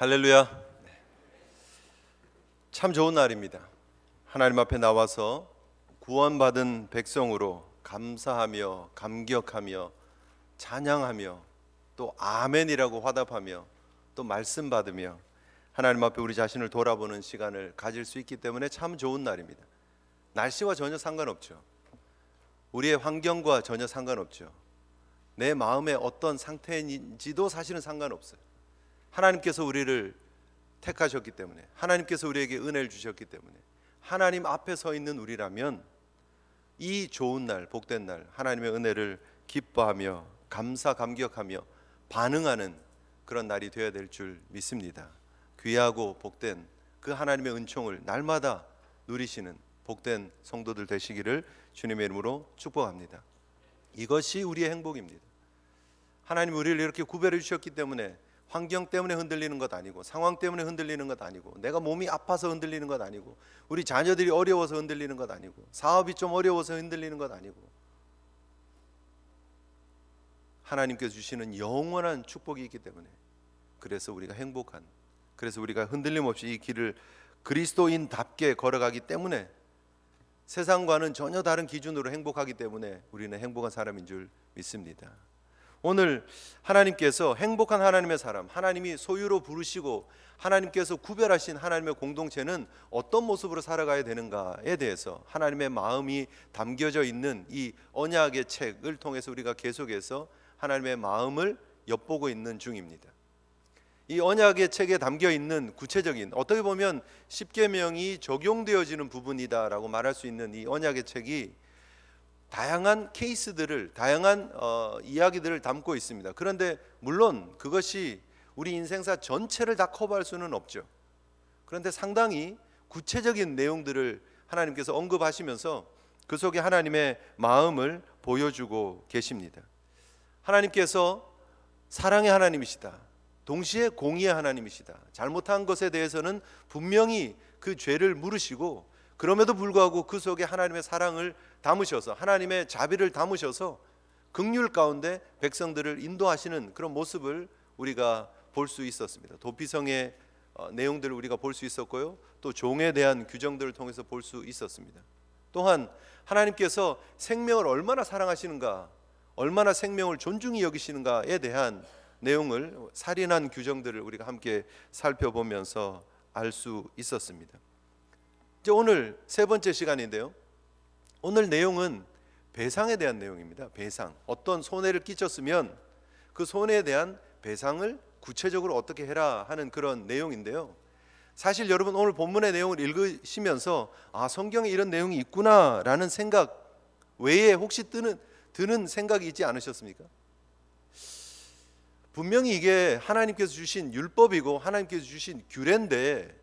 할렐루야. 참 좋은 날입니다. 하나님 앞에 나와서 구원받은 백성으로 감사하며 감격하며 찬양하며 또 아멘이라고 화답하며 또 말씀 받으며 하나님 앞에 우리 자신을 돌아보는 시간을 가질 수 있기 때문에 참 좋은 날입니다. 날씨와 전혀 상관없죠. 우리의 환경과 전혀 상관없죠. 내 마음의 어떤 상태인지도 사실은 상관없어요. 하나님께서 우리를 택하셨기 때문에, 하나님께서 우리에게 은혜를 주셨기 때문에, 하나님 앞에 서 있는 우리라면 이 좋은 날, 복된 날, 하나님의 은혜를 기뻐하며 감사 감격하며 반응하는 그런 날이 되어야 될 줄 믿습니다. 귀하고 복된 그 하나님의 은총을 날마다 누리시는 복된 성도들 되시기를 주님의 이름으로 축복합니다. 이것이 우리의 행복입니다. 하나님 우리를 이렇게 구별해 주셨기 때문에 환경 때문에 흔들리는 것 아니고, 상황 때문에 흔들리는 것 아니고, 내가 몸이 아파서 흔들리는 것 아니고, 우리 자녀들이 어려워서 흔들리는 것 아니고, 사업이 좀 어려워서 흔들리는 것 아니고, 하나님께서 주시는 영원한 축복이 있기 때문에, 그래서 우리가 행복한, 그래서 우리가 흔들림 없이 이 길을 그리스도인답게 걸어가기 때문에, 세상과는 전혀 다른 기준으로 행복하기 때문에 우리는 행복한 사람인 줄 믿습니다. 오늘 하나님께서 행복한 하나님의 사람, 하나님이 소유로 부르시고 하나님께서 구별하신 하나님의 공동체는 어떤 모습으로 살아가야 되는가에 대해서 하나님의 마음이 담겨져 있는 이 언약의 책을 통해서 우리가 계속해서 하나님의 마음을 엿보고 있는 중입니다. 이 언약의 책에 담겨 있는 구체적인, 어떻게 보면 십계명이 적용되어지는 부분이다라고 말할 수 있는 이 언약의 책이 다양한 케이스들을, 다양한 이야기들을 담고 있습니다. 그런데 물론 그것이 우리 인생사 전체를 다 커버할 수는 없죠. 그런데 상당히 구체적인 내용들을 하나님께서 언급하시면서 그 속에 하나님의 마음을 보여주고 계십니다. 하나님께서 사랑의 하나님이시다. 동시에 공의의 하나님이시다. 잘못한 것에 대해서는 분명히 그 죄를 물으시고, 그럼에도 불구하고 그 속에 하나님의 사랑을 담으셔서, 하나님의 자비를 담으셔서 긍휼 가운데 백성들을 인도하시는 그런 모습을 우리가 볼 수 있었습니다. 도피성의 내용들을 우리가 볼 수 있었고요, 또 종에 대한 규정들을 통해서 볼 수 있었습니다. 또한 하나님께서 생명을 얼마나 사랑하시는가, 얼마나 생명을 존중히 여기시는가에 대한 내용을, 살인한 규정들을 우리가 함께 살펴보면서 알 수 있었습니다. 이제 오늘 세 번째 시간인데요, 오늘 내용은 배상에 대한 내용입니다. 배상, 어떤 손해를 끼쳤으면 그 손해에 대한 배상을 구체적으로 어떻게 해라 하는 그런 내용인데요, 사실 여러분 오늘 본문의 내용을 읽으시면서 성경에 이런 내용이 있구나 라는 생각 외에 혹시 드는 생각이 있지 않으셨습니까? 분명히 이게 하나님께서 주신 율법이고 하나님께서 주신 규례인데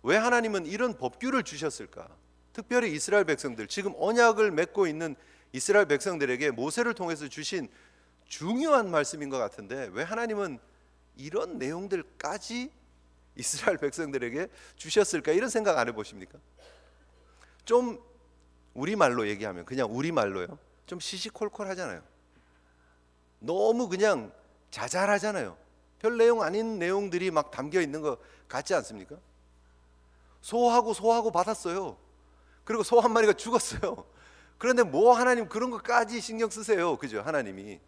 왜 하나님은 이런 법규를 주셨을까? 특별히 이스라엘 백성들, 지금 언약을 맺고 있는 이스라엘 백성들에게 모세를 통해서 주신 중요한 말씀인 것 같은데 왜 하나님은 이런 내용들까지 이스라엘 백성들에게 주셨을까? 이런 생각 안 해보십니까? 좀 우리말로 얘기하면, 그냥 우리말로요, 좀 시시콜콜하잖아요. 너무 그냥 자잘하잖아요. 별 내용 아닌 내용들이 막 담겨 있는 것 같지 않습니까? 소하고 받았어요. 그리고 소 한 마리가 죽었어요. 그런데 뭐 하나님 그런 것까지 신경 쓰세요? 그죠? 하나님이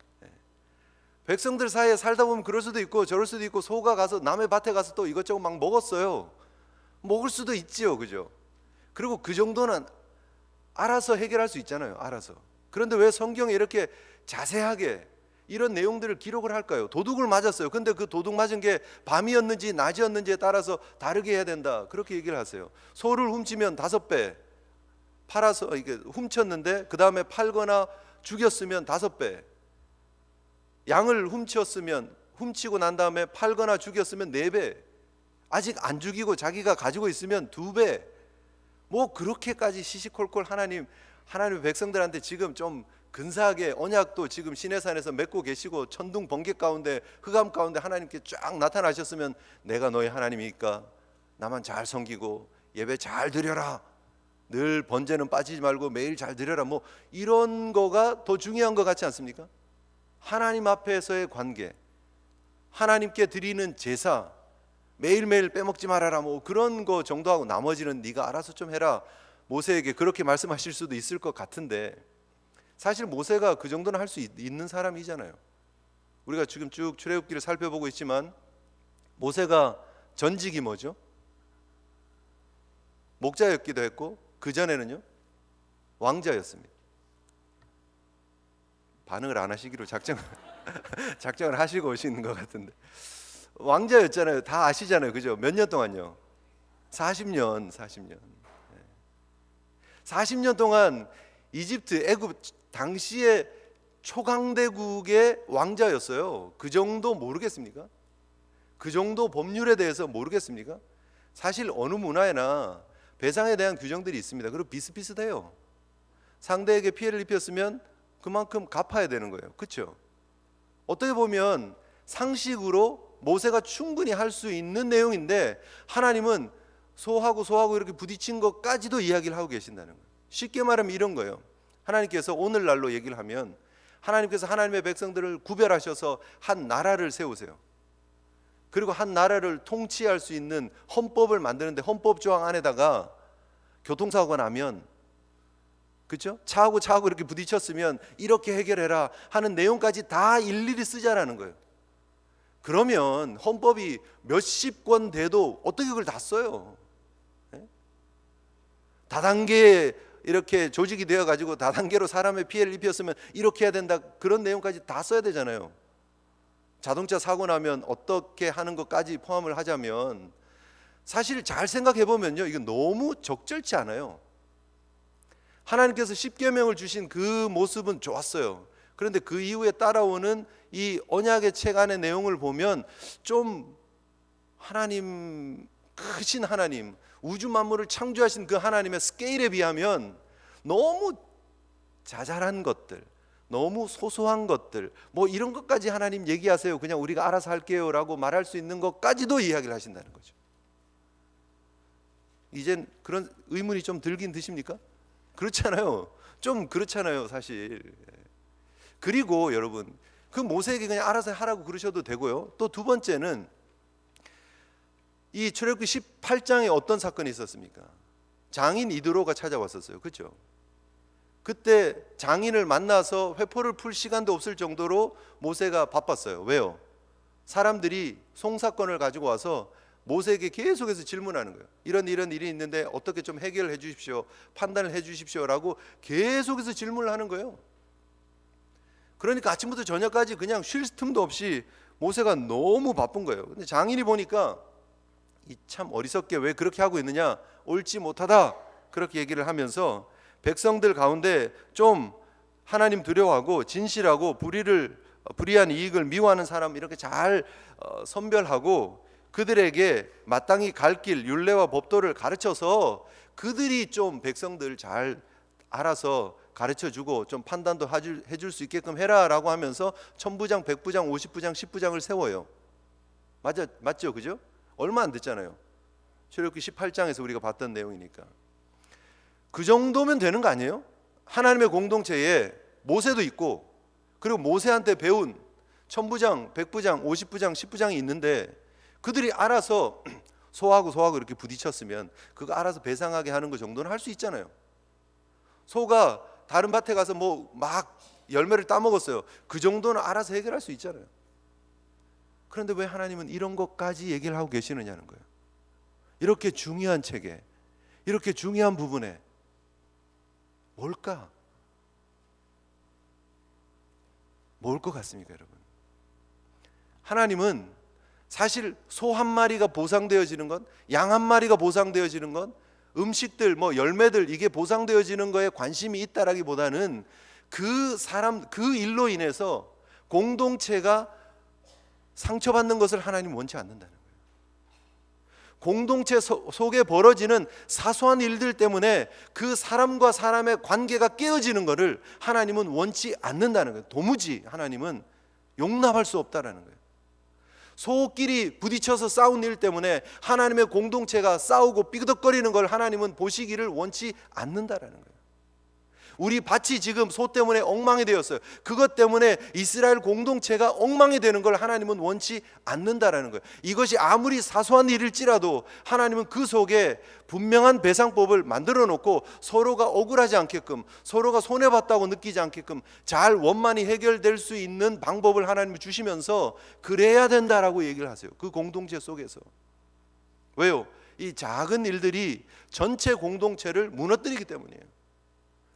백성들 사이에 살다 보면 그럴 수도 있고 저럴 수도 있고, 소가 가서 남의 밭에 가서 또 이것저것 막 먹었어요. 먹을 수도 있지요. 그죠? 그리고 그 정도는 알아서 해결할 수 있잖아요. 알아서. 그런데 왜 성경에 이렇게 자세하게 이런 내용들을 기록을 할까요? 도둑을 맞았어요. 근데 그 도둑 맞은 게 밤이었는지 낮이었는지에 따라서 다르게 해야 된다, 그렇게 얘기를 하세요. 소를 훔치면 5배, 팔아서 이게 훔쳤는데 그 다음에 팔거나 죽였으면 5배, 양을 훔치고 난 다음에 팔거나 죽였으면 4배, 아직 안 죽이고 자기가 가지고 있으면 2배. 뭐 그렇게까지 시시콜콜 하나님의 백성들한테 지금 좀 근사하게 언약도 지금 시내산에서 맺고 계시고 천둥 번개 가운데 흑암 가운데 하나님께 쫙 나타나셨으면 내가 너의 하나님이니까 나만 잘 섬기고 예배 잘 드려라, 늘 번제는 빠지지 말고 매일 잘 드려라, 뭐 이런 거가 더 중요한 것 같지 않습니까? 하나님 앞에서의 관계, 하나님께 드리는 제사, 매일매일 빼먹지 말아라 뭐 그런 거 정도 하고 나머지는 네가 알아서 좀 해라. 모세에게 그렇게 말씀하실 수도 있을 것 같은데 사실 모세가 그 정도는 할 수 있는 사람이잖아요. 우리가 지금 쭉 출애굽기를 살펴보고 있지만 모세가 전직이 뭐죠? 목자였기도 했고 그 전에는요 왕자였습니다. 반응을 안 하시기로 작정을 하시고 오시는 것 같은데 왕자였잖아요. 다 아시잖아요, 그죠? 몇 년 동안요? 40년. 40년 동안 이집트, 애굽 당시에 초강대국의 왕자였어요. 그 정도 모르겠습니까? 그 정도 법률에 대해서 모르겠습니까? 사실 어느 문화에나 배상에 대한 규정들이 있습니다. 그리고 비슷비슷해요. 상대에게 피해를 입혔으면 그만큼 갚아야 되는 거예요. 그렇죠? 어떻게 보면 상식으로 모세가 충분히 할 수 있는 내용인데 하나님은 소하고 이렇게 부딪힌 것까지도 이야기를 하고 계신다는 거예요. 쉽게 말하면 이런 거예요. 하나님께서 오늘날로 얘기를 하면 하나님께서 하나님의 백성들을 구별하셔서 한 나라를 세우세요. 그리고 한 나라를 통치할 수 있는 헌법을 만드는데 헌법 조항 안에다가 교통사고가 나면 그렇죠? 차하고 이렇게 부딪혔으면 이렇게 해결해라 하는 내용까지 다 일일이 쓰자라는 거예요. 그러면 헌법이 몇십 권 돼도 어떻게 그걸 다 써요? 다단계 이렇게 조직이 되어 가지고 다단계로 사람의 피해를 입혔으면 이렇게 해야 된다 그런 내용까지 다 써야 되잖아요. 자동차 사고 나면 어떻게 하는 것까지 포함을 하자면 사실 잘 생각해 보면요 이건 너무 적절치 않아요. 하나님께서 십계명을 주신 그 모습은 좋았어요. 그런데 그 이후에 따라오는 이 언약의 책 안의 내용을 보면 좀 하나님 크신 하나님 우주 만물을 창조하신 그 하나님의 스케일에 비하면 너무 자잘한 것들 너무 소소한 것들 뭐 이런 것까지 하나님 얘기하세요. 그냥 우리가 알아서 할게요 라고 말할 수 있는 것까지도 이야기를 하신다는 거죠. 이젠 그런 의문이 좀 들긴 드십니까? 그렇잖아요. 좀 그렇잖아요 사실. 그리고 여러분 그 모세에게 그냥 알아서 하라고 그러셔도 되고요. 또 두 번째는 이 출애굽기 18장에 어떤 사건이 있었습니까? 장인 이드로가 찾아왔었어요. 그렇죠? 그때 장인을 만나서 회포를 풀 시간도 없을 정도로 모세가 바빴어요. 왜요? 사람들이 송사건을 가지고 와서 모세에게 계속해서 질문하는 거예요. 이런 일이 있는데 어떻게 좀 해결해 주십시오. 판단을 해 주십시오라고 계속해서 질문을 하는 거예요. 그러니까 아침부터 저녁까지 그냥 쉴 틈도 없이 모세가 너무 바쁜 거예요. 근데 장인이 보니까 이 참 어리석게 왜 그렇게 하고 있느냐, 옳지 못하다 그렇게 얘기를 하면서 백성들 가운데 좀 하나님 두려워하고 진실하고 불의한 이익을 미워하는 사람 이렇게 잘 선별하고 그들에게 마땅히 갈 길 율례와 법도를 가르쳐서 그들이 좀 백성들 잘 알아서 가르쳐주고 좀 판단도 해줄 수 있게끔 해라라고 하면서 1000부장, 100부장, 50부장, 10부장을 세워요. 맞죠? 그죠? 얼마 안 됐잖아요. 출애굽기 18장에서 우리가 봤던 내용이니까. 그 정도면 되는 거 아니에요? 하나님의 공동체에 모세도 있고 그리고 모세한테 배운 1000부장, 100부장, 50부장, 10부장이 있는데 그들이 알아서 소하고 이렇게 부딪혔으면 그거 알아서 배상하게 하는 거 정도는 할 수 있잖아요. 소가 다른 밭에 가서 뭐 막 열매를 따먹었어요. 그 정도는 알아서 해결할 수 있잖아요. 그런데 왜 하나님은 이런 것까지 얘기를 하고 계시느냐는 거예요. 이렇게 중요한 책에 이렇게 중요한 부분에 뭘까? 뭘 것 같습니까, 여러분? 하나님은 사실 소 한 마리가 보상되어지는 것, 양 한 마리가 보상되어지는 것, 음식들, 뭐 열매들 이게 보상되어지는 거에 관심이 있다라기보다는 그 일로 인해서 공동체가 상처받는 것을 하나님 원치 않는다는 거예요. 공동체 속에 벌어지는 사소한 일들 때문에 그 사람과 사람의 관계가 깨어지는 것을 하나님은 원치 않는다는 거예요. 도무지 하나님은 용납할 수 없다라는 거예요. 소끼리 부딪혀서 싸운 일 때문에 하나님의 공동체가 싸우고 삐그덕거리는 걸 하나님은 보시기를 원치 않는다라는 거예요. 우리 밭이 지금 소 때문에 엉망이 되었어요. 그것 때문에 이스라엘 공동체가 엉망이 되는 걸 하나님은 원치 않는다라는 거예요. 이것이 아무리 사소한 일일지라도 하나님은 그 속에 분명한 배상법을 만들어 놓고 서로가 억울하지 않게끔, 서로가 손해봤다고 느끼지 않게끔 잘 원만히 해결될 수 있는 방법을 하나님이 주시면서 그래야 된다라고 얘기를 하세요. 그 공동체 속에서. 왜요? 이 작은 일들이 전체 공동체를 무너뜨리기 때문이에요.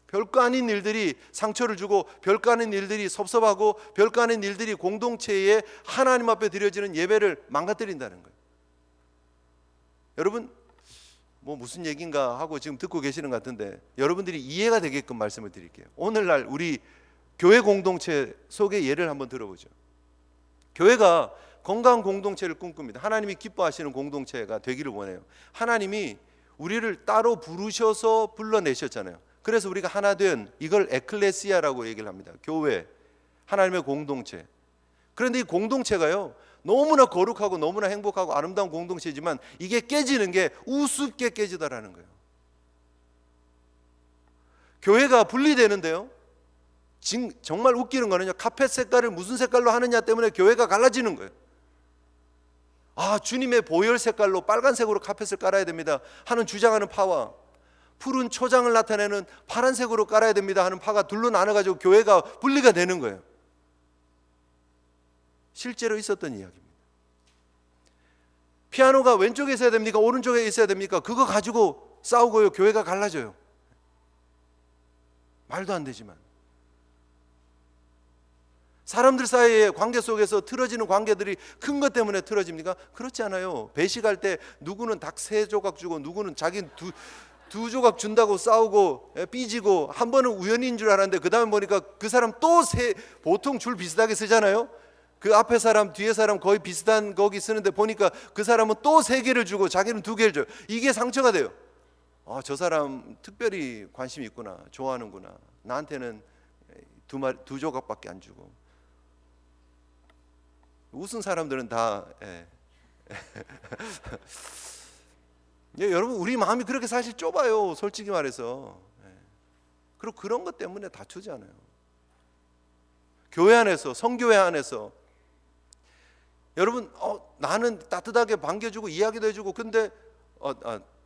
별거 아닌 일들이 상처를 주고, 별거 아닌 일들이 섭섭하고, 별거 아닌 일들이 공동체에 하나님 앞에 드려지는 예배를 망가뜨린다는 거예요. 여러분, 뭐 무슨 얘기인가 하고 지금 듣고 계시는 것 같은데, 여러분들이 이해가 되게끔 말씀을 드릴게요. 오늘날 우리 교회 공동체 속의 예를 한번 들어보죠. 교회가 건강한 공동체를 꿈꿉니다. 하나님이 기뻐하시는 공동체가 되기를 원해요. 하나님이 우리를 따로 부르셔서 불러내셨잖아요. 그래서 우리가 하나 된, 이걸 에클레시아라고 얘기를 합니다. 교회, 하나님의 공동체. 그런데 이 공동체가요, 너무나 거룩하고 너무나 행복하고 아름다운 공동체지만 이게 깨지는 게 우습게 깨지더라는 거예요. 교회가 분리되는데요, 정말 웃기는 거는요, 카펫 색깔을 무슨 색깔로 하느냐 때문에 교회가 갈라지는 거예요. 아, 주님의 보혈 색깔로 빨간색으로 카펫을 깔아야 됩니다 하는 주장하는 파와, 푸른 초장을 나타내는 파란색으로 깔아야 됩니다 하는 파가 둘로 나눠가지고 교회가 분리가 되는 거예요. 실제로 있었던 이야기입니다. 피아노가 왼쪽에 있어야 됩니까? 오른쪽에 있어야 됩니까? 그거 가지고 싸우고요, 교회가 갈라져요. 말도 안 되지만. 사람들 사이의 관계 속에서 틀어지는 관계들이 큰 것 때문에 틀어집니까? 그렇지 않아요. 배식할 때 누구는 닭 3조각 주고 누구는 자기 두 조각 준다고 싸우고 삐지고, 한 번은 우연인 줄 알았는데 그 다음에 보니까 그 사람 또 보통 줄 비슷하게 쓰잖아요. 그 앞에 사람 뒤에 사람 거의 비슷한 거기 쓰는데 보니까 그 사람은 또 3개를 주고 자기는 2개를 줘요. 이게 상처가 돼요. 아, 저 사람 특별히 관심이 있구나, 좋아하는구나. 나한테는 두 조각밖에 안 주고. 웃은 사람들은 다 여러분, 우리 마음이 그렇게 사실 좁아요, 솔직히 말해서. 그리고 그런 것 때문에 다투지 않아요. 교회 안에서, 성교회 안에서 여러분, 나는 따뜻하게 반겨주고 이야기도 해주고, 근데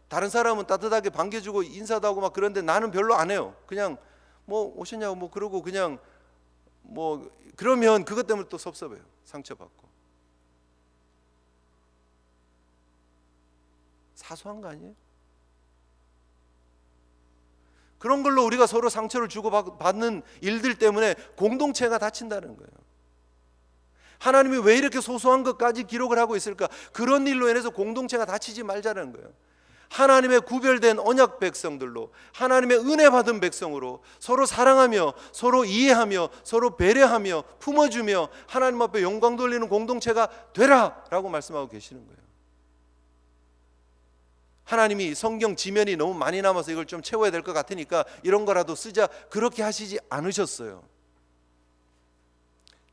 다른 사람은 따뜻하게 반겨주고 인사도 하고 막 그런데 나는 별로 안 해요. 그냥 뭐 오셨냐고 뭐 그러고 그냥 뭐 그러면 그것 때문에 또 섭섭해요. 상처받고. 사소한 거 아니에요? 그런 걸로 우리가 서로 상처를 주고받는 일들 때문에 공동체가 다친다는 거예요. 하나님이 왜 이렇게 소소한 것까지 기록을 하고 있을까? 그런 일로 인해서 공동체가 다치지 말자는 거예요. 하나님의 구별된 언약 백성들로, 하나님의 은혜 받은 백성으로 서로 사랑하며 서로 이해하며 서로 배려하며 품어주며 하나님 앞에 영광 돌리는 공동체가 되라라고 말씀하고 계시는 거예요. 하나님이 성경 지면이 너무 많이 남아서 이걸 좀 채워야 될 것 같으니까 이런 거라도 쓰자, 그렇게 하시지 않으셨어요.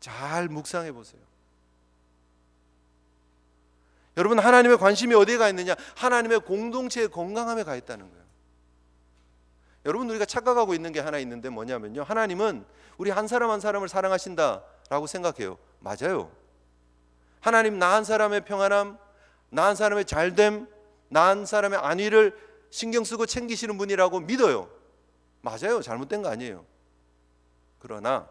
잘 묵상해 보세요. 여러분, 하나님의 관심이 어디에 가 있느냐? 하나님의 공동체의 건강함에 가 있다는 거예요. 여러분, 우리가 착각하고 있는 게 하나 있는데 뭐냐면요, 하나님은 우리 한 사람 한 사람을 사랑하신다라고 생각해요. 맞아요. 하나님 나 한 사람의 평안함, 나 한 사람의 잘됨, 나 한 사람의 안위를 신경 쓰고 챙기시는 분이라고 믿어요. 맞아요. 잘못된 거 아니에요. 그러나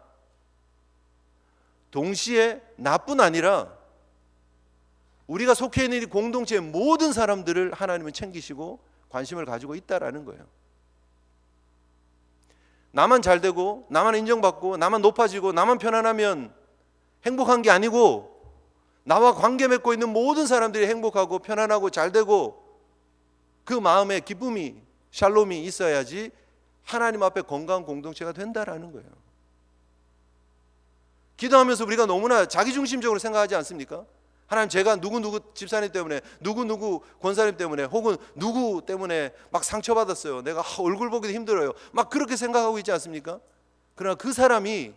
동시에 나뿐 아니라 우리가 속해 있는 이 공동체의 모든 사람들을 하나님은 챙기시고 관심을 가지고 있다라는 거예요. 나만 잘 되고 나만 인정받고 나만 높아지고 나만 편안하면 행복한 게 아니고, 나와 관계 맺고 있는 모든 사람들이 행복하고 편안하고 잘 되고 그 마음에 기쁨이, 샬롬이 있어야지 하나님 앞에 건강한 공동체가 된다라는 거예요. 기도하면서 우리가 너무나 자기중심적으로 생각하지 않습니까? 하나님, 제가 누구 집사님 때문에, 누구 권사님 때문에, 혹은 누구 때문에 막 상처받았어요. 내가 얼굴 보기도 힘들어요. 막 그렇게 생각하고 있지 않습니까? 그러나 그 사람이,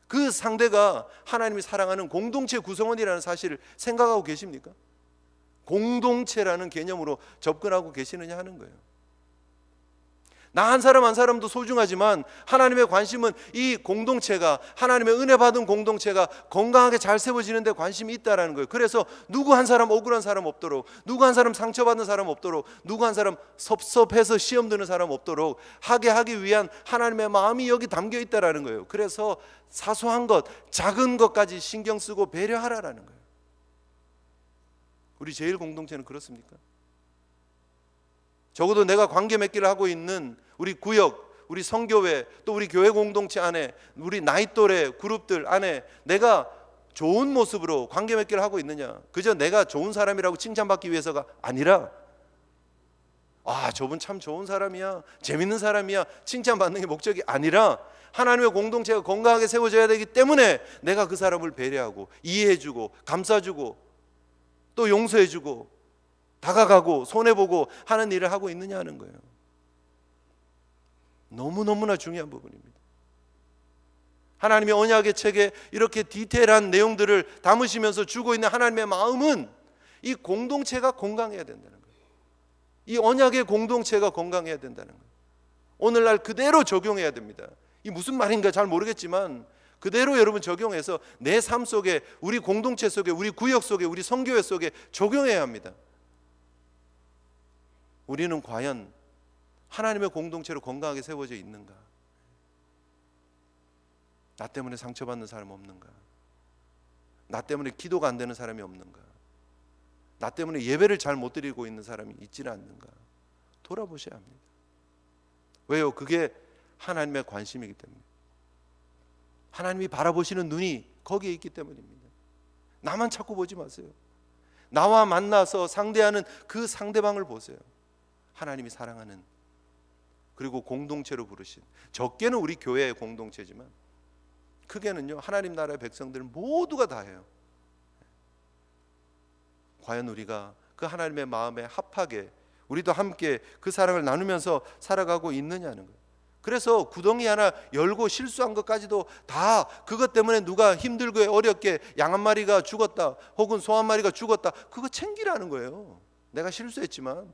그 상대가 하나님이 사랑하는 공동체 구성원이라는 사실을 생각하고 계십니까? 공동체라는 개념으로 접근하고 계시느냐 하는 거예요. 나 한 사람 한 사람도 소중하지만 하나님의 관심은 이 공동체가, 하나님의 은혜 받은 공동체가 건강하게 잘 세워지는 데 관심이 있다라는 거예요. 그래서 누구 한 사람 억울한 사람 없도록, 누구 한 사람 상처받는 사람 없도록, 누구 한 사람 섭섭해서 시험 드는 사람 없도록 하기 위한 하나님의 마음이 여기 담겨 있다라는 거예요. 그래서 사소한 것, 작은 것까지 신경 쓰고 배려하라라는 거예요. 우리 제일 공동체는 그렇습니까? 적어도 내가 관계 맺기를 하고 있는 우리 구역, 우리 성교회, 또 우리 교회 공동체 안에, 우리 나이 또래 그룹들 안에 내가 좋은 모습으로 관계 맺기를 하고 있느냐? 그저 내가 좋은 사람이라고 칭찬받기 위해서가 아니라, 아, 저분 참 좋은 사람이야, 재밌는 사람이야, 칭찬받는 게 목적이 아니라 하나님의 공동체가 건강하게 세워져야 되기 때문에 내가 그 사람을 배려하고 이해해주고 감싸주고 또 용서해주고 다가가고 손해보고 하는 일을 하고 있느냐 하는 거예요. 너무너무나 중요한 부분입니다. 하나님의 언약의 책에 이렇게 디테일한 내용들을 담으시면서 주고 있는 하나님의 마음은 이 공동체가 건강해야 된다는 거예요. 이 언약의 공동체가 건강해야 된다는 거예요. 오늘날 그대로 적용해야 됩니다. 이 무슨 말인가 잘 모르겠지만 그대로 여러분 적용해서 내 삶 속에, 우리 공동체 속에, 우리 구역 속에, 우리 성교회 속에 적용해야 합니다. 우리는 과연 하나님의 공동체로 건강하게 세워져 있는가? 나 때문에 상처받는 사람 없는가? 나 때문에 기도가 안 되는 사람이 없는가? 나 때문에 예배를 잘 못 드리고 있는 사람이 있지는 않는가? 돌아보셔야 합니다. 왜요? 그게 하나님의 관심이기 때문에, 하나님이 바라보시는 눈이 거기에 있기 때문입니다. 나만 자꾸 보지 마세요. 나와 만나서 상대하는 그 상대방을 보세요. 하나님이 사랑하는, 그리고 공동체로 부르신, 적게는 우리 교회의 공동체지만 크게는요 하나님 나라의 백성들 모두가 다 해요. 과연 우리가 그 하나님의 마음에 합하게 우리도 함께 그 사랑을 나누면서 살아가고 있느냐는 거예요. 그래서 구덩이 하나 열고 실수한 것까지도 다 그것 때문에 누가 힘들고 어렵게 양 한 마리가 죽었다 혹은 소 한 마리가 죽었다, 그거 챙기라는 거예요. 내가 실수했지만,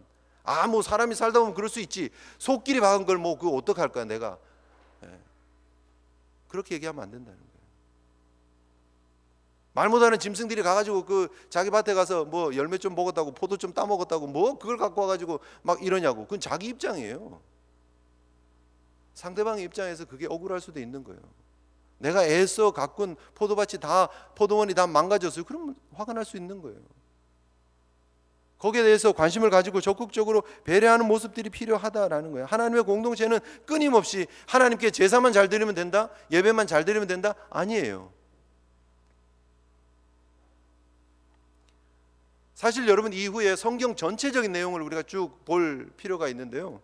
뭐 사람이 살다 보면 그럴 수 있지, 속끼리 박은 걸 뭐 그거 어떡할 거야 내가. 그렇게 얘기하면 안 된다는 거예요. 말 못하는 짐승들이 가가지고 그 자기 밭에 가서 뭐 열매 좀 먹었다고, 포도 좀 따먹었다고 뭐 그걸 갖고 와가지고 막 이러냐고. 그건 자기 입장이에요. 상대방의 입장에서 그게 억울할 수도 있는 거예요. 내가 애써 가꾼 포도밭이 다, 포도원이 다 망가졌어요. 그러면 화가 날 수 있는 거예요. 거기에 대해서 관심을 가지고 적극적으로 배려하는 모습들이 필요하다라는 거예요. 하나님의 공동체는 끊임없이 하나님께 제사만 잘 드리면 된다, 예배만 잘 드리면 된다, 아니에요. 사실 여러분, 이후에 성경 전체적인 내용을 우리가 쭉 볼 필요가 있는데요,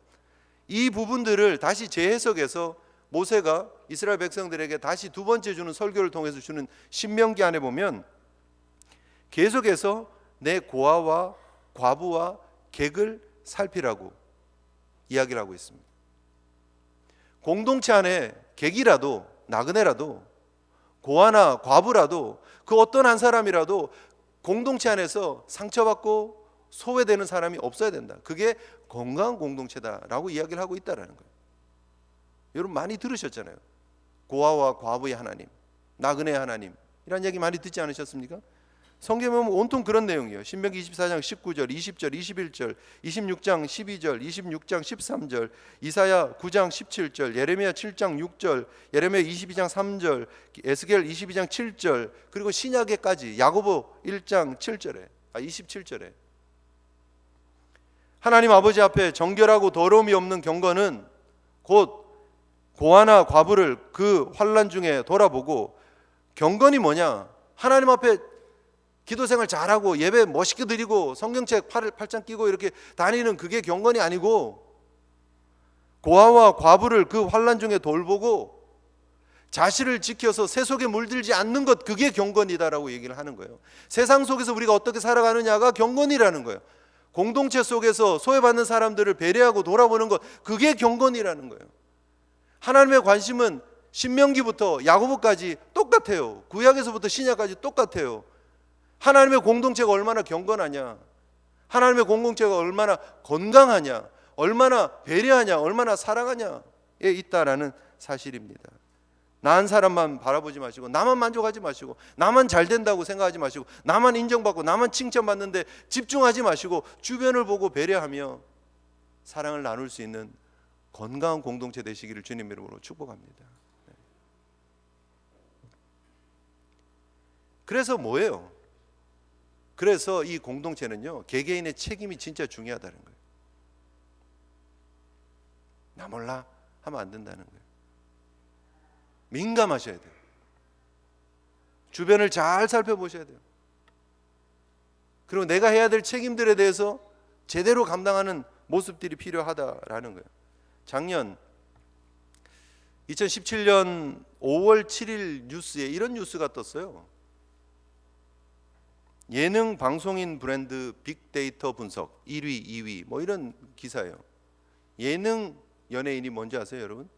이 부분들을 다시 재해석해서 모세가 이스라엘 백성들에게 다시 두 번째 주는 설교를 통해서 주는 신명기 안에 보면 계속해서 내 고아와 과부와 객을 살피라고 이야기를 하고 있습니다. 공동체 안에 객이라도 나그네라도 고아나 과부라도 그 어떤 한 사람이라도 공동체 안에서 상처받고 소외되는 사람이 없어야 된다. 그게 건강한 공동체다라고 이야기를 하고 있다는 거예요. 여러분 많이 들으셨잖아요. 고아와 과부의 하나님, 나그네의 하나님, 이런 얘기 많이 듣지 않으셨습니까? 성경에 보면 온통 그런 내용이에요. 신명기 24장 19절, 20절, 21절, 26장 12절, 26장 13절, 이사야 9장 17절, 예레미야 7장 6절, 예레미야 22장 3절, 에스겔 22장 7절, 그리고 신약에까지 야고보 1장 7절에 27절에 하나님 아버지 앞에 정결하고 더러움이 없는 경건은 곧 고아나 과부를 그 환난 중에 돌아보고, 경건이 뭐냐? 하나님 앞에 기도 생활 잘하고 예배 멋있게 드리고 성경책 팔짱 끼고 이렇게 다니는 그게 경건이 아니고, 고아와 과부를 그 환난 중에 돌보고 자신을 지켜서 새 속에 물들지 않는 것, 그게 경건이다라고 얘기를 하는 거예요. 세상 속에서 우리가 어떻게 살아가느냐가 경건이라는 거예요. 공동체 속에서 소외받는 사람들을 배려하고 돌아보는 것, 그게 경건이라는 거예요. 하나님의 관심은 신명기부터 야고보까지 똑같아요. 구약에서부터 신약까지 똑같아요. 하나님의 공동체가 얼마나 경건하냐, 하나님의 공동체가 얼마나 건강하냐, 얼마나 배려하냐, 얼마나 사랑하냐에 있다라는 사실입니다. 나은 사람만 바라보지 마시고, 나만 만족하지 마시고, 나만 잘 된다고 생각하지 마시고, 나만 인정받고 나만 칭찬받는데 집중하지 마시고, 주변을 보고 배려하며 사랑을 나눌 수 있는 건강한 공동체 되시기를 주님 이름으로 축복합니다. 그래서 뭐예요? 그래서 이 공동체는요, 개개인의 책임이 진짜 중요하다는 거예요. 나 몰라 하면 안 된다는 거예요. 민감하셔야 돼요. 주변을 잘 살펴보셔야 돼요. 그리고 내가 해야 될 책임들에 대해서 제대로 감당하는 모습들이 필요하다라는 거예요. 작년 2017년 5월 7일 뉴스에 이런 뉴스가 떴어요. 예능 방송인 브랜드 빅데이터 분석 1위, 2위 뭐 이런 기사예요. 예능 연예인이 뭔지 아세요, 여러분?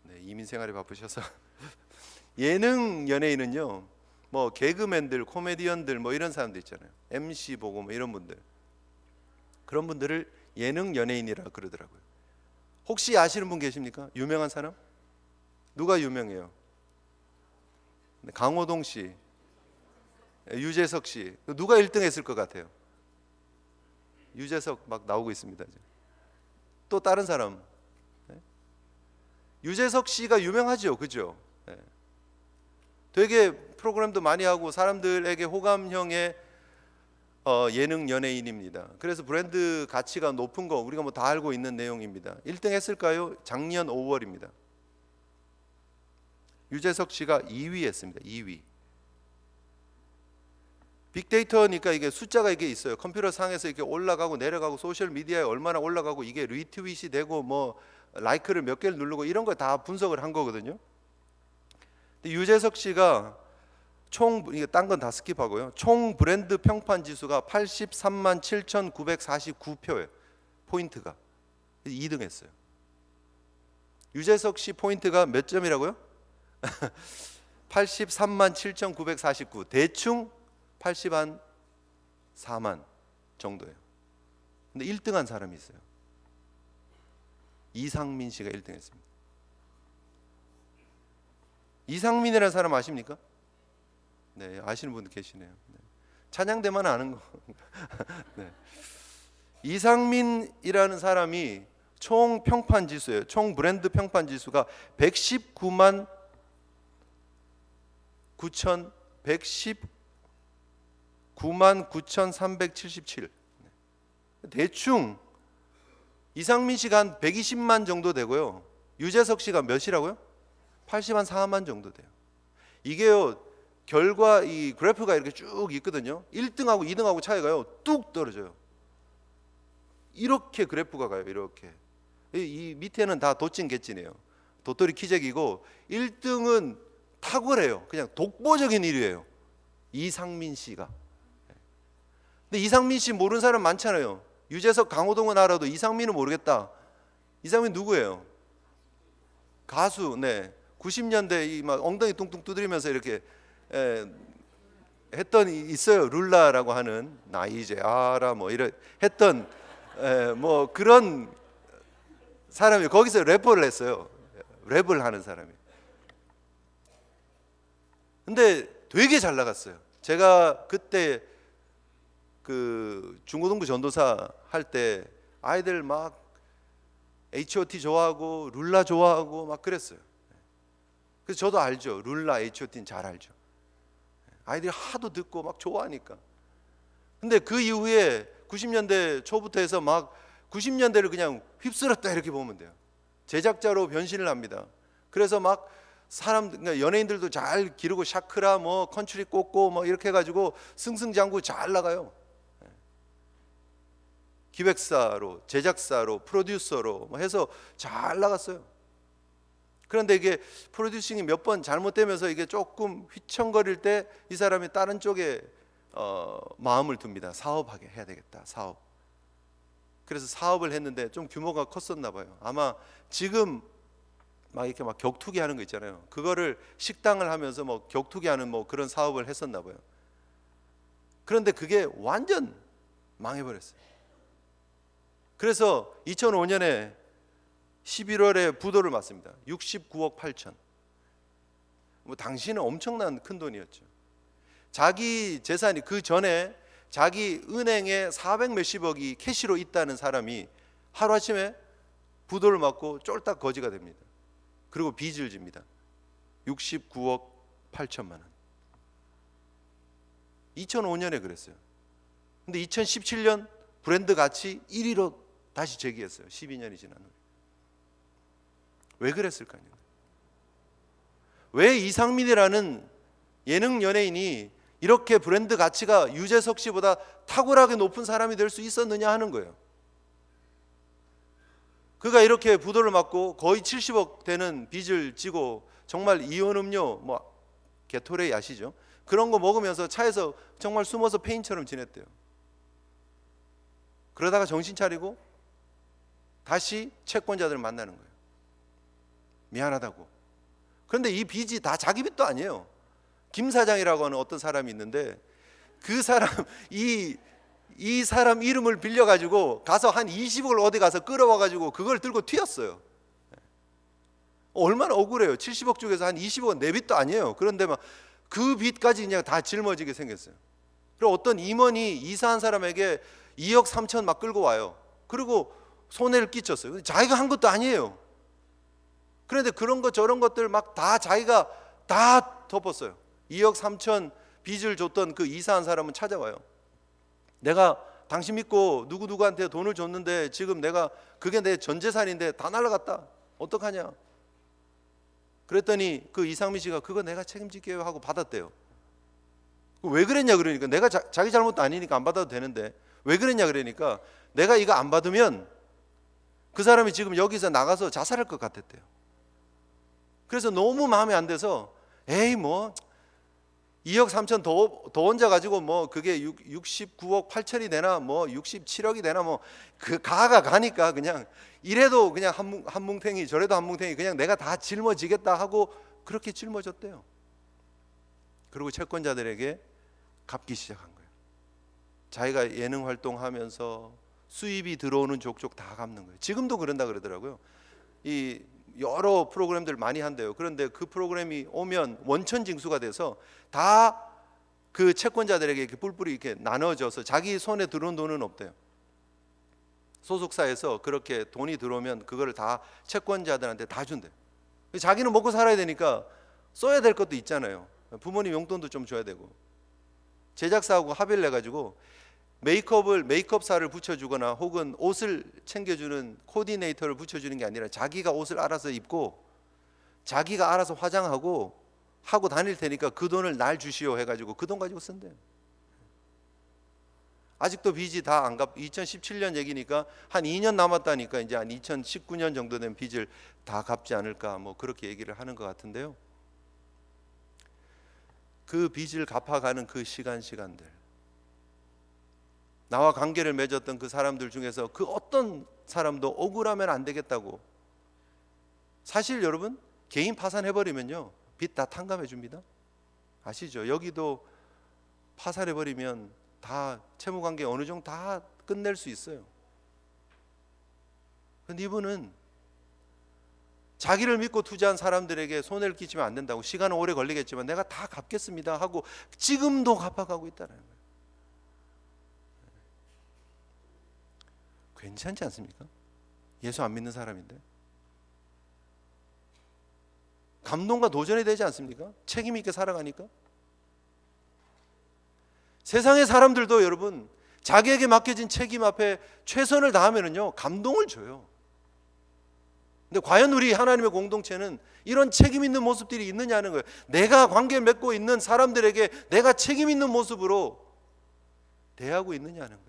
네, 이민 생활에 바쁘셔서 예능 연예인은요, 뭐 개그맨들, 코미디언들 뭐 이런 사람들 있잖아요. MC 보고 뭐 이런 분들, 그런 분들을 예능 연예인이라 그러더라고요. 혹시 아시는 분 계십니까? 유명한 사람? 누가 유명해요? 강호동 씨, 유재석 씨. 누가 1등 했을 것 같아요? 유재석 막 나오고 있습니다. 또 다른 사람. 유재석 씨가 유명하죠, 그죠? 되게 프로그램도 많이 하고 사람들에게 호감형의 예능 연예인입니다. 그래서 브랜드 가치가 높은 거 우리가 뭐 다 알고 있는 내용입니다. 1등 했을까요? 작년 5월입니다. 유재석 씨가 2위 했습니다. 2위. 빅데이터니까 이게 숫자가 이게 있어요. 컴퓨터 상에서 이렇게 올라가고 내려가고 소셜 미디어에 얼마나 올라가고 이게 리트윗이 되고 뭐 라이크를 몇 개를 누르고 이런 거 다 분석을 한 거거든요. 근데 유재석 씨가 총, 이게 딴 건 다 스킵하고요, 총 브랜드 평판 지수가 83만 7,949표예요. 포인트가 2등 했어요. 유재석 씨 포인트가 몇 점이라고요? 83만 7,949. 대충 80한 4만 정도예요. 근데 1등한 사람이 있어요. 이상민 씨가 1등했습니다. 이상민이라는 사람 아십니까? 네, 아시는 분들 계시네요. 네. 찬양대만 아는 거. 네. 이상민이라는 사람이 총 평판 지수예요. 총 브랜드 평판 지수가 119만 9,377. 대충 이상민 씨가 한 120만 정도 되고요. 유재석 씨가 몇이라고요? 80만 4만 정도 돼요. 이게요, 결과 이 그래프가 이렇게 쭉 있거든요. 1등하고 2등하고 차이가요, 뚝 떨어져요. 이렇게 그래프가 가요. 이렇게. 이 밑에는 다 도찐 개찐이에요. 도토리 키재기고 1등은 탁월해요. 그냥 독보적인 1위예요. 이상민 씨가. 근데 이상민 씨 모르는 사람 많잖아요. 유재석, 강호동은 알아도 이상민은 모르겠다. 이상민 누구예요? 가수. 네. 90년대 이 막 엉덩이 뚱뚱 두드리면서 이렇게 했던 있어요. 룰라라고 하는 나 이제 알아 뭐 이런 했던 뭐 그런 사람이 거기서 래퍼를 했어요. 랩을 하는 사람이. 근데 되게 잘 나갔어요. 제가 그때 그 중고등부 전도사 할 때 아이들 막 H.O.T 좋아하고 룰라 좋아하고 막 그랬어요. 그래서 저도 알죠. 룰라, H.O.T는 잘 알죠. 아이들이 하도 듣고 막 좋아하니까. 근데 그 이후에 90년대 초부터 해서 막 90년대를 그냥 휩쓸었다 이렇게 보면 돼요. 제작자로 변신을 합니다. 그래서 막 사람, 그러니까 연예인들도 잘 기르고 샤크라 뭐 컨츄리 꽂고 뭐 이렇게 해가지고 승승장구 잘 나가요. 기획사로, 제작사로, 프로듀서로 뭐 해서 잘 나갔어요. 그런데 이게 프로듀싱이 몇 번 잘못되면서 이게 조금 휘청거릴 때 이 사람이 다른 쪽에 마음을 둡니다. 사업하게 해야 되겠다. 사업. 그래서 사업을 했는데 좀 규모가 컸었나 봐요. 아마 지금 막 이렇게 막 격투기 하는 거 있잖아요. 그거를 식당을 하면서 뭐 격투기 하는 뭐 그런 사업을 했었나 봐요. 그런데 그게 완전 망해버렸어요. 그래서 2005년에 11월에 부도를 맞습니다. 69억 8천. 당시는 엄청난 큰 돈이었죠. 자기 재산이, 그 전에 자기 은행에 400 몇십억이 캐시로 있다는 사람이 하루아침에 부도를 맞고 쫄딱 거지가 됩니다. 그리고 빚을 집니다. 69억 8천만 원. 2005년에 그랬어요. 근데 2017년 브랜드 가치 1위로 다시 재기했어요. 12년이 지난 후에. 왜 그랬을까요? 왜 이상민이라는 예능 연예인이 이렇게 브랜드 가치가 유재석 씨보다 탁월하게 높은 사람이 될 수 있었느냐 하는 거예요. 그가 이렇게 부도를 맞고 거의 70억 되는 빚을 지고 정말 이온 음료, 게토레이 아시죠? 그런 거 먹으면서 차에서 정말 숨어서 페인처럼 지냈대요. 그러다가 정신 차리고 다시 채권자들을 만나는 거예요. 미안하다고. 그런데 이 빚이 다 자기 빚도 아니에요. 김 사장이라고 하는 어떤 사람이 있는데 그 사람, 이 사람 이름을 빌려가지고 가서 한 20억을 어디 가서 끌어와가지고 그걸 들고 튀었어요. 얼마나 억울해요. 70억 중에서 한 20억은 내 빚도 아니에요. 그런데 막 그 빚까지 그냥 다 짊어지게 생겼어요. 그리고 어떤 임원이 이사한 사람에게 2억 3천 막 끌고 와요. 그리고 손해를 끼쳤어요. 자기가 한 것도 아니에요. 그런데 그런 것 저런 것들 막 다 자기가 다 덮었어요. 2억 3천 빚을 줬던 그 이사한 사람은 찾아와요. 내가 당신 믿고 누구누구한테 돈을 줬는데 지금 내가 그게 내 전 재산인데 다 날아갔다. 어떡하냐? 그랬더니 그 이상민 씨가 그거 내가 책임질게요 하고 받았대요. 왜 그랬냐 그러니까 내가 자기 잘못도 아니니까 안 받아도 되는데 왜 그랬냐 그러니까 내가 이거 안 받으면 그 사람이 지금 여기서 나가서 자살할 것 같았대요. 그래서 너무 마음에 안 돼서 에이 2억 3천 더 얹어 가지고 그게 69억 8천이 되나 67억이 되나 그 가니까 그냥 이래도 그냥 한 뭉탱이 저래도 한 뭉탱이 그냥 내가 다 짊어지겠다 하고 그렇게 짊어졌대요. 그리고 채권자들에게 갚기 시작한 거예요. 자기가 예능 활동하면서 수입이 들어오는 족족 다 갚는 거예요. 지금도 그런다 그러더라고요. 이 여러 프로그램들 많이 한대요. 그런데 그 프로그램이 오면 원천징수가 돼서 다 그 채권자들에게 이렇게 뿔뿔이 이렇게 나눠져서 자기 손에 들어온 돈은 없대요. 소속사에서 그렇게 돈이 들어오면 그거를 다 채권자들한테 다 준대요. 자기는 먹고 살아야 되니까 써야 될 것도 있잖아요. 부모님 용돈도 좀 줘야 되고. 제작사하고 합의를 해가지고 메이크업사를 붙여주거나 혹은 옷을 챙겨주는 코디네이터를 붙여주는 게 아니라 자기가 옷을 알아서 입고 자기가 알아서 화장하고 하고 다닐 테니까 그 돈을 날 주시오 해가지고 그 돈 가지고 쓴대요. 아직도 빚이 다 안 갚. 2017년 얘기니까 한 2년 남았다니까 이제 한 2019년 정도 된 빚을 다 갚지 않을까 그렇게 얘기를 하는 것 같은데요. 그 빚을 갚아가는 그 시간들, 나와 관계를 맺었던 그 사람들 중에서 그 어떤 사람도 억울하면 안 되겠다고. 사실 여러분 개인 파산해버리면요 빚 다 탕감해 줍니다. 아시죠? 여기도 파산해버리면 다 채무관계 어느 정도 다 끝낼 수 있어요. 그런데 이분은 자기를 믿고 투자한 사람들에게 손해를 끼치면 안 된다고, 시간은 오래 걸리겠지만 내가 다 갚겠습니다 하고 지금도 갚아가고 있다는 거예요. 괜찮지 않습니까? 예수 안 믿는 사람인데. 감동과 도전이 되지 않습니까? 책임 있게 살아가니까. 세상의 사람들도 여러분 자기에게 맡겨진 책임 앞에 최선을 다하면은요 감동을 줘요. 근데 과연 우리 하나님의 공동체는 이런 책임 있는 모습들이 있느냐는 거예요. 내가 관계를 맺고 있는 사람들에게 내가 책임 있는 모습으로 대하고 있느냐는 거예요.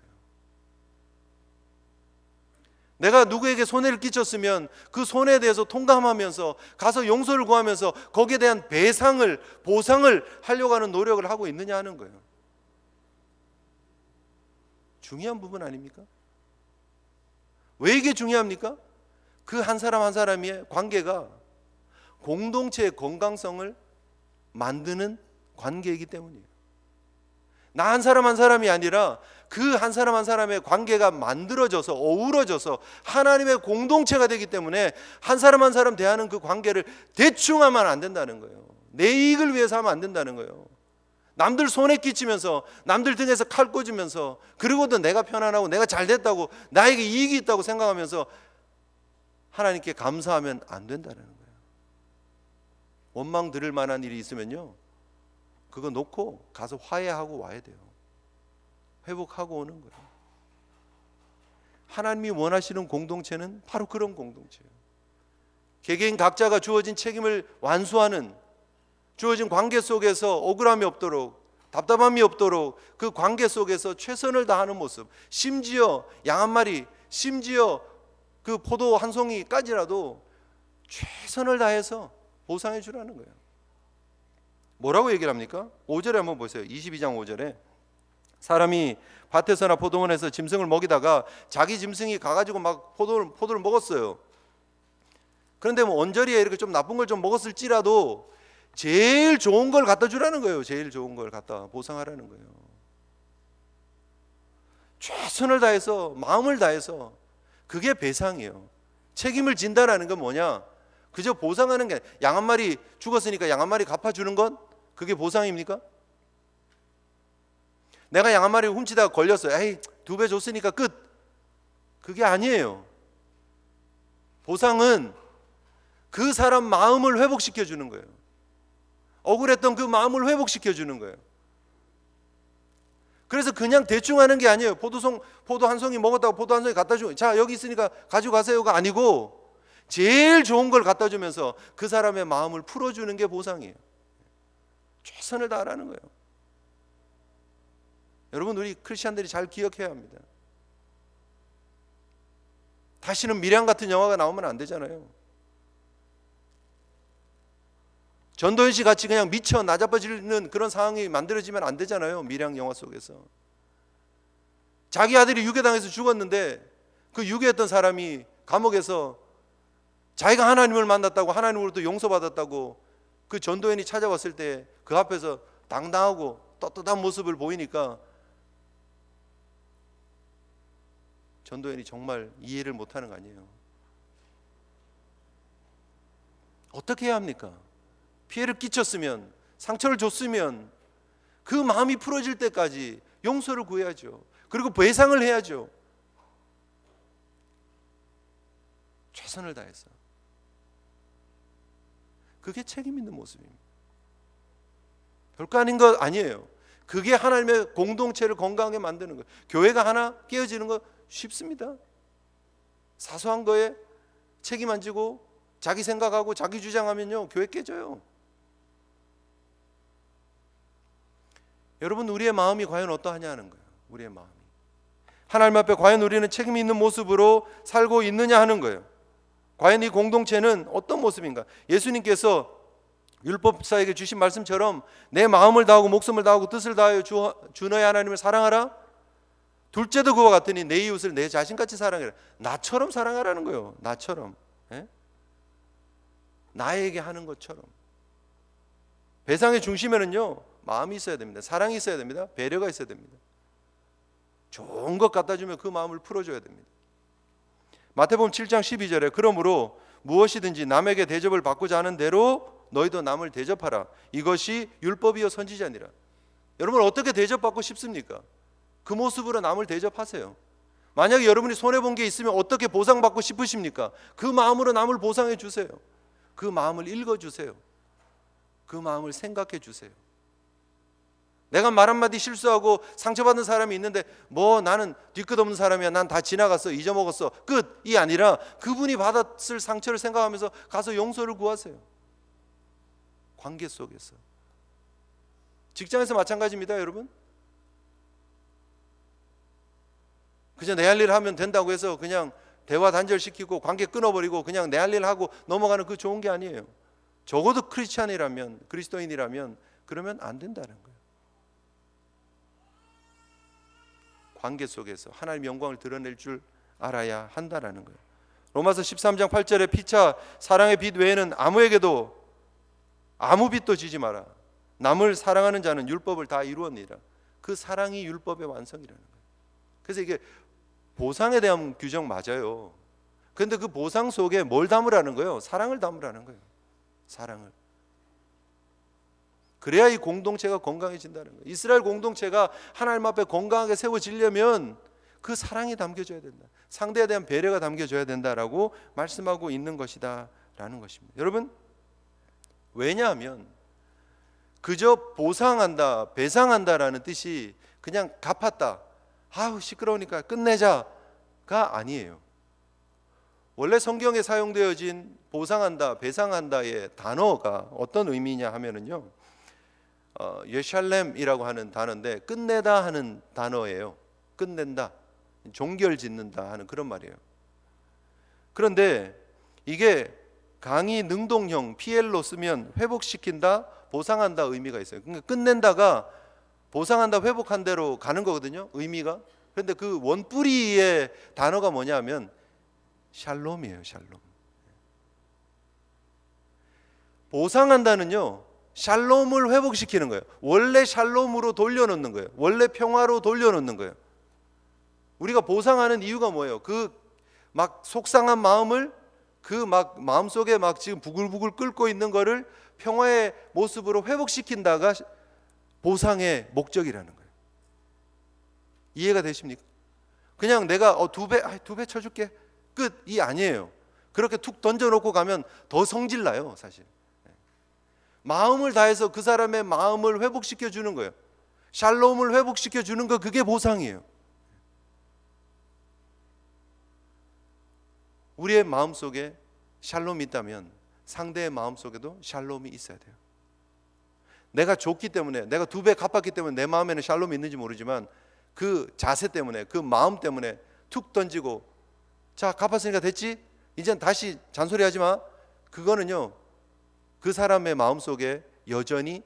내가 누구에게 손해를 끼쳤으면 그 손해에 대해서 통감하면서 가서 용서를 구하면서 거기에 대한 보상을 하려고 하는 노력을 하고 있느냐 하는 거예요. 중요한 부분 아닙니까? 왜 이게 중요합니까? 그 한 사람 한 사람의 관계가 공동체의 건강성을 만드는 관계이기 때문이에요. 나 한 사람 한 사람이 아니라 그 한 사람 한 사람의 관계가 만들어져서 어우러져서 하나님의 공동체가 되기 때문에 한 사람 한 사람 대하는 그 관계를 대충 하면 안 된다는 거예요. 내 이익을 위해서 하면 안 된다는 거예요. 남들 손에 끼치면서 남들 등에서 칼 꽂으면서 그러고도 내가 편안하고 내가 잘 됐다고 나에게 이익이 있다고 생각하면서 하나님께 감사하면 안 된다는 거예요. 원망 들을 만한 일이 있으면요, 그거 놓고 가서 화해하고 와야 돼요. 회복하고 오는 거예요. 하나님이 원하시는 공동체는 바로 그런 공동체예요. 개개인 각자가 주어진 책임을 완수하는, 주어진 관계 속에서 억울함이 없도록, 답답함이 없도록 그 관계 속에서 최선을 다하는 모습, 심지어 양 한 마리, 심지어 그 포도 한 송이까지라도 최선을 다해서 보상해 주라는 거예요. 뭐라고 얘기를 합니까? 5절에 한번 보세요. 22장 5절에 사람이 밭에서나 포도원에서 짐승을 먹이다가 자기 짐승이 가가지고 막 포도를 먹었어요. 그런데 뭐 언저리에 이렇게 좀 나쁜 걸 좀 먹었을지라도 제일 좋은 걸 갖다 주라는 거예요. 제일 좋은 걸 갖다 보상하라는 거예요. 최선을 다해서, 마음을 다해서, 그게 배상이에요. 책임을 진다라는 건 뭐냐? 그저 보상하는 게, 양 한 마리 죽었으니까 양 한 마리 갚아주는 건 그게 보상입니까? 내가 양 한 마리 훔치다가 걸렸어요. 에이, 2배 줬으니까 끝. 그게 아니에요. 보상은 그 사람 마음을 회복시켜 주는 거예요. 억울했던 그 마음을 회복시켜 주는 거예요. 그래서 그냥 대충 하는 게 아니에요. 포도 한 송이 먹었다고 포도 한 송이 갖다 주고, 자 여기 있으니까 가지고 가세요가 아니고 제일 좋은 걸 갖다 주면서 그 사람의 마음을 풀어주는 게 보상이에요. 최선을 다하라는 거예요. 여러분, 우리 크리스찬들이 잘 기억해야 합니다. 다시는 밀양 같은 영화가 나오면 안 되잖아요. 전도연 씨 같이 그냥 미쳐 나자빠지는 그런 상황이 만들어지면 안 되잖아요. 밀양 영화 속에서 자기 아들이 유괴당해서 죽었는데 그 유괴했던 사람이 감옥에서 자기가 하나님을 만났다고, 하나님으로부터 용서받았다고 그 전도연이 찾아왔을 때 그 앞에서 당당하고 떳떳한 모습을 보이니까 전도연이 정말 이해를 못하는 거 아니에요. 어떻게 해야 합니까? 피해를 끼쳤으면, 상처를 줬으면 그 마음이 풀어질 때까지 용서를 구해야죠. 그리고 배상을 해야죠. 최선을 다해서. 그게 책임 있는 모습입니다. 별거 아닌 것 아니에요. 그게 하나님의 공동체를 건강하게 만드는 거예요. 교회가 하나 깨어지는 거 쉽습니다. 사소한 거에 책임 안 지고 자기 생각하고 자기 주장하면요, 교회 깨져요. 여러분, 우리의 마음이 과연 어떠하냐는 거예요. 우리의 마음이 하나님 앞에 과연 우리는 책임 있는 모습으로 살고 있느냐 하는 거예요. 과연 이 공동체는 어떤 모습인가? 예수님께서 율법사에게 주신 말씀처럼 내 마음을 다하고 목숨을 다하고 뜻을 다하여 주 너의 하나님을 사랑하라. 둘째도 그와 같으니 내 이웃을 내 자신같이 사랑해라. 나처럼 사랑하라는 거예요. 나처럼. 예? 나에게 하는 것처럼. 배상의 중심에는요, 마음이 있어야 됩니다. 사랑이 있어야 됩니다. 배려가 있어야 됩니다. 좋은 것 갖다 주면 그 마음을 풀어줘야 됩니다. 마태복음 7장 12절에 그러므로 무엇이든지 남에게 대접을 받고자 하는 대로 너희도 남을 대접하라. 이것이 율법이요 선지자니라. 여러분, 어떻게 대접받고 싶습니까? 그 모습으로 남을 대접하세요. 만약에 여러분이 손해본 게 있으면 어떻게 보상받고 싶으십니까? 그 마음으로 남을 보상해 주세요. 그 마음을 읽어주세요. 그 마음을 생각해 주세요. 내가 말 한마디 실수하고 상처받은 사람이 있는데 뭐 나는 뒤끝없는 사람이야, 난 다 지나갔어, 잊어먹었어, 끝이 아니라 그분이 받았을 상처를 생각하면서 가서 용서를 구하세요. 관계 속에서. 직장에서 마찬가지입니다. 여러분, 그냥 내 할 일 하면 된다고 해서 그냥 대화 단절시키고 관계 끊어버리고 그냥 내 할 일 하고 넘어가는 그 좋은 게 아니에요. 적어도 크리스찬이라면, 그리스도인이라면 그러면 안 된다는 거예요. 관계 속에서 하나님의 영광을 드러낼 줄 알아야 한다는 거예요. 로마서 13장 8절에 피차 사랑의 빚 외에는 아무 빚도 지지 마라. 남을 사랑하는 자는 율법을 다 이루었느니라. 그 사랑이 율법의 완성이라는 거예요. 그래서 이게 보상에 대한 규정 맞아요. 그런데 그 보상 속에 뭘 담으라는 거예요? 사랑을 담으라는 거예요. 사랑을. 그래야 이 공동체가 건강해진다는 거예요. 이스라엘 공동체가 하나님 앞에 건강하게 세워지려면 그 사랑이 담겨져야 된다. 상대에 대한 배려가 담겨져야 된다라고 말씀하고 있는 것이다 라는 것입니다. 여러분, 왜냐하면 그저 보상한다, 배상한다라는 뜻이 그냥 갚았다, 아우 시끄러우니까 끝내자가 아니에요. 원래 성경에 사용되어진 보상한다, 배상한다의 단어가 어떤 의미냐 하면은요, 예샬렘이라고 하는 단어인데 끝내다 하는 단어예요. 끝낸다, 종결짓는다 하는 그런 말이에요. 그런데 이게 강의 능동형 PL로 쓰면 회복시킨다, 보상한다 의미가 있어요. 그러니까 끝낸다가 보상한다, 회복한 대로 가는 거거든요, 의미가. 그런데 그 원뿌리의 단어가 뭐냐면 샬롬이에요. 샬롬. 보상한다는요, 샬롬을 회복시키는 거예요. 원래 샬롬으로 돌려놓는 거예요. 원래 평화로 돌려놓는 거예요. 우리가 보상하는 이유가 뭐예요? 그 막 속상한 마음을, 그 막 마음속에 막 지금 부글부글 끓고 있는 거를 평화의 모습으로 회복시킨다가 보상의 목적이라는 거예요. 이해가 되십니까? 그냥 내가 두 배 쳐줄게 끝, 이 아니에요. 그렇게 툭 던져놓고 가면 더 성질나요, 사실. 마음을 다해서 그 사람의 마음을 회복시켜 주는 거예요. 샬롬을 회복시켜 주는 거, 그게 보상이에요. 우리의 마음속에 샬롬이 있다면 상대의 마음속에도 샬롬이 있어야 돼요. 내가 줬기 때문에, 내가 2배 갚았기 때문에 내 마음에는 샬롬이 있는지 모르지만 그 자세 때문에, 그 마음 때문에 툭 던지고 자 갚았으니까 됐지? 이젠 다시 잔소리하지 마. 그거는요, 그 사람의 마음속에 여전히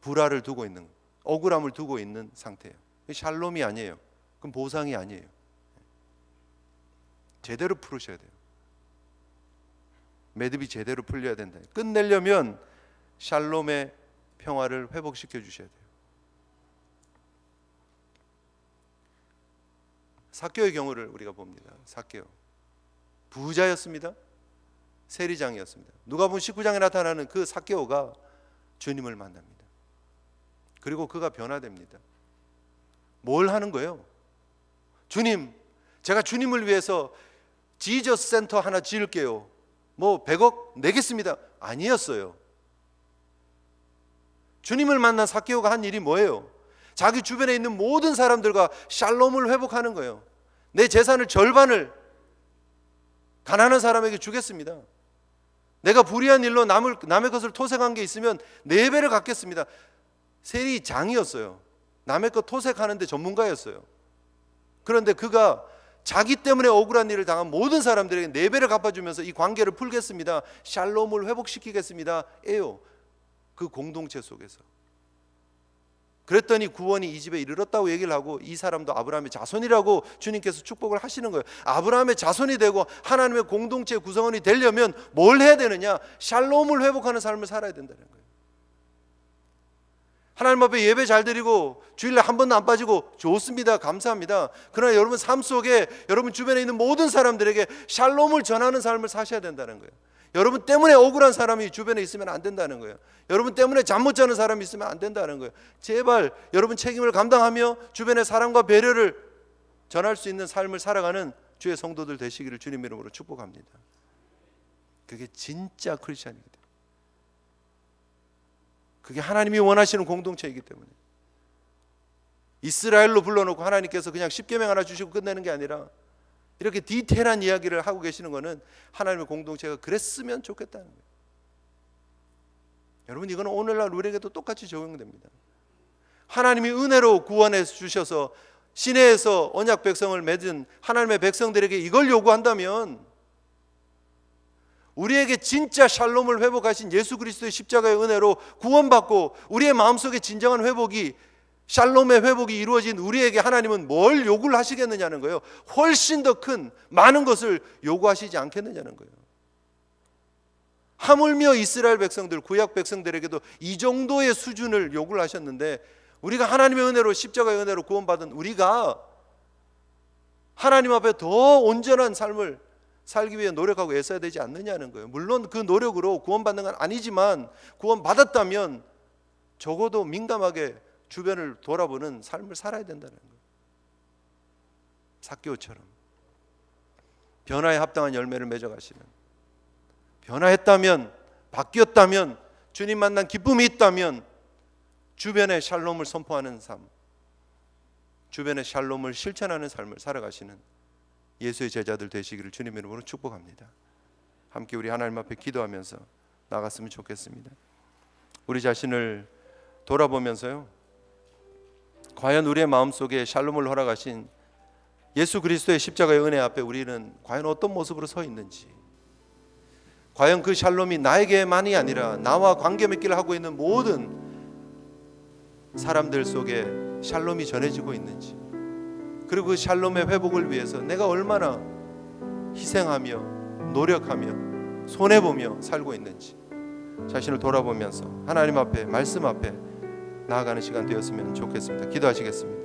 불화를 두고 있는, 억울함을 두고 있는 상태예요. 샬롬이 아니에요. 그럼 보상이 아니에요. 제대로 풀으셔야 돼요. 매듭이 제대로 풀려야 된다. 끝내려면 샬롬의 평화를 회복시켜 주셔야 돼요. 삭개오의 경우를 우리가 봅니다. 삭개오 부자였습니다. 세리장이었습니다. 누가복음 19장에 나타나는 그 삭개오가 주님을 만납니다. 그리고 그가 변화됩니다. 뭘 하는 거예요? 주님, 제가 주님을 위해서 지저스 센터 하나 지을게요. 뭐 100억 내겠습니다. 아니었어요. 주님을 만난 삭개오가 한 일이 뭐예요? 자기 주변에 있는 모든 사람들과 샬롬을 회복하는 거예요. 내 재산을 절반을 가난한 사람에게 주겠습니다. 내가 불의한 일로 남의 것을 토색한 게 있으면 4배를 갚겠습니다. 세리장이었어요. 남의 것 토색하는 데 전문가였어요. 그런데 그가 자기 때문에 억울한 일을 당한 모든 사람들에게 4배를 갚아주면서 이 관계를 풀겠습니다, 샬롬을 회복시키겠습니다 에요. 그 공동체 속에서. 그랬더니 구원이 이 집에 이르렀다고 얘기를 하고, 이 사람도 아브라함의 자손이라고 주님께서 축복을 하시는 거예요. 아브라함의 자손이 되고 하나님의 공동체 구성원이 되려면 뭘 해야 되느냐? 샬롬을 회복하는 삶을 살아야 된다는 거예요. 하나님 앞에 예배 잘 드리고 주일날 한 번도 안 빠지고 좋습니다, 감사합니다. 그러나 여러분 삶 속에 여러분 주변에 있는 모든 사람들에게 샬롬을 전하는 삶을 사셔야 된다는 거예요. 여러분 때문에 억울한 사람이 주변에 있으면 안 된다는 거예요. 여러분 때문에 잠 못 자는 사람이 있으면 안 된다는 거예요. 제발 여러분 책임을 감당하며 주변에 사랑과 배려를 전할 수 있는 삶을 살아가는 주의 성도들 되시기를 주님 이름으로 축복합니다. 그게 진짜 크리스찬입니다. 그게 하나님이 원하시는 공동체이기 때문에. 이스라엘로 불러놓고 하나님께서 그냥 십계명 하나 주시고 끝내는 게 아니라 이렇게 디테일한 이야기를 하고 계시는 것은 하나님의 공동체가 그랬으면 좋겠다는 거예요. 여러분, 이거는 오늘날 우리에게도 똑같이 적용됩니다. 하나님이 은혜로 구원해 주셔서 시내에서 언약 백성을 맺은 하나님의 백성들에게 이걸 요구한다면, 우리에게 진짜 샬롬을 회복하신 예수 그리스도의 십자가의 은혜로 구원받고 우리의 마음속에 진정한 회복이, 샬롬의 회복이 이루어진 우리에게 하나님은 뭘 요구를 하시겠느냐는 거예요. 훨씬 더 큰 많은 것을 요구하시지 않겠느냐는 거예요. 하물며 이스라엘 백성들, 구약 백성들에게도 이 정도의 수준을 요구를 하셨는데 우리가 하나님의 은혜로, 십자가의 은혜로 구원받은 우리가 하나님 앞에 더 온전한 삶을 살기 위해 노력하고 애써야 되지 않느냐는 거예요. 물론 그 노력으로 구원받는 건 아니지만 구원받았다면 적어도 민감하게 주변을 돌아보는 삶을 살아야 된다는 거예요. 삭개오처럼 변화에 합당한 열매를 맺어가시는, 변화했다면, 바뀌었다면, 주님 만난 기쁨이 있다면 주변에 샬롬을 선포하는 삶, 주변에 샬롬을 실천하는 삶을 살아가시는 예수의 제자들 되시기를 주님의 이름으로 축복합니다. 함께 우리 하나님 앞에 기도하면서 나갔으면 좋겠습니다. 우리 자신을 돌아보면서요, 과연 우리의 마음속에 샬롬을 허락하신 예수 그리스도의 십자가의 은혜 앞에 우리는 과연 어떤 모습으로 서 있는지, 과연 그 샬롬이 나에게만이 아니라 나와 관계 맺기를 하고 있는 모든 사람들 속에 샬롬이 전해지고 있는지, 그리고 그 샬롬의 회복을 위해서 내가 얼마나 희생하며 노력하며 손해보며 살고 있는지 자신을 돌아보면서 하나님 앞에, 말씀 앞에 나아가는 시간 되었으면 좋겠습니다. 기도하시겠습니다.